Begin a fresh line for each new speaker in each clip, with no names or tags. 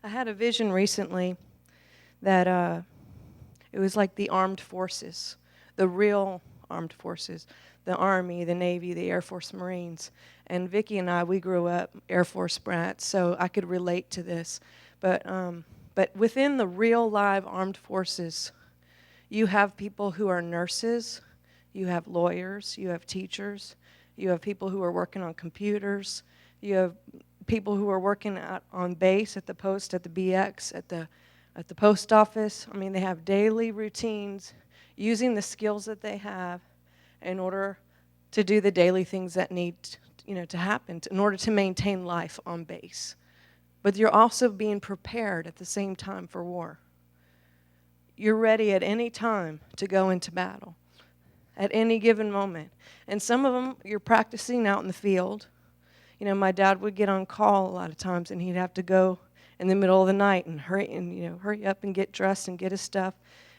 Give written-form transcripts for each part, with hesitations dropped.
I had a vision recently that it was like the armed forces, the real armed forces, the Army, the Navy, the Air Force, Marines. And Vicki and I, we grew up Air Force brats, so I could relate to this. But within the real live armed forces, you have people who are nurses, you have lawyers, you have teachers, you have people who are working on computers, you have people who are working on base, at the post, at the BX, at the post office. I mean, they have daily routines using the skills that they have in order to do the daily things that need to happen in order to maintain life on base. But you're also being prepared at the same time for war. You're ready at any time to go into battle, at any given moment. And some of them, you're practicing out in the field. My dad would get on call a lot of times, and he'd have to go in the middle of the night and hurry up and get dressed and get his stuff,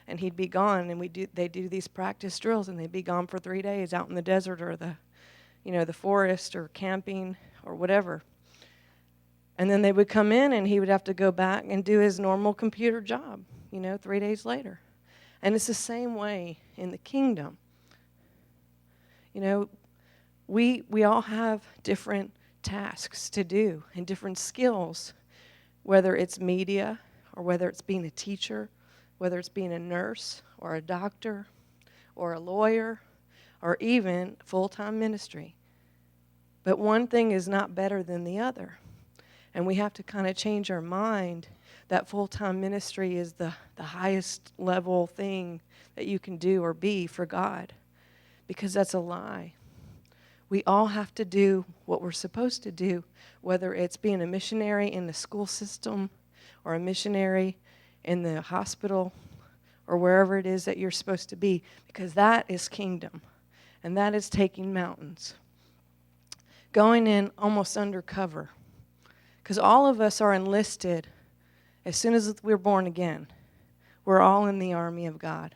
and he'd be gone. And they do these practice drills, and they'd be gone for 3 days out in the desert or the forest or camping or whatever. And then they would come in, and he would have to go back and do his normal computer job, 3 days later. And it's the same way in the kingdom. We all have different tasks to do and different skills, whether it's media or whether it's being a teacher, whether it's being a nurse or a doctor or a lawyer or even full-time ministry. But one thing is not better than the other. And we have to kind of change our mind that full-time ministry is the highest level thing that you can do or be for God, because that's a lie. We all have to do what we're supposed to do, whether it's being a missionary in the school system or a missionary in the hospital or wherever it is that you're supposed to be, because that is kingdom, and that is taking mountains. Going in almost undercover, because all of us are enlisted as soon as we're born again. We're all in the army of God.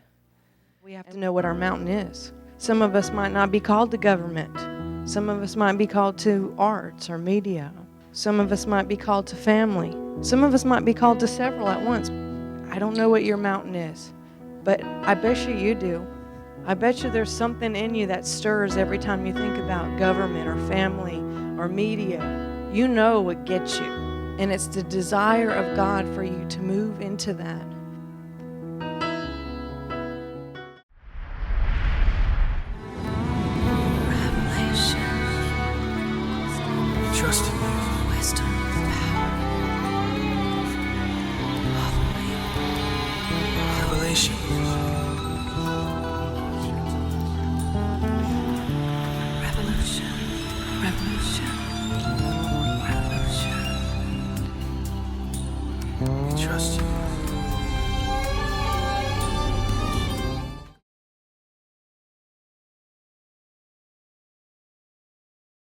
We have to know what our mountain is. Some of us might not be called to government. Some of us might be called to arts or media. Some of us might be called to family. Some of us might be called to several at once. I don't know what your mountain is, but I bet you do. I bet you there's something in you that stirs every time you think about government or family or media. You know what gets you, and it's the desire of God for you to move into that.
Trust in me.
Wisdom, power,
Revelation.
revolution, revolution, revolution.
We trust you.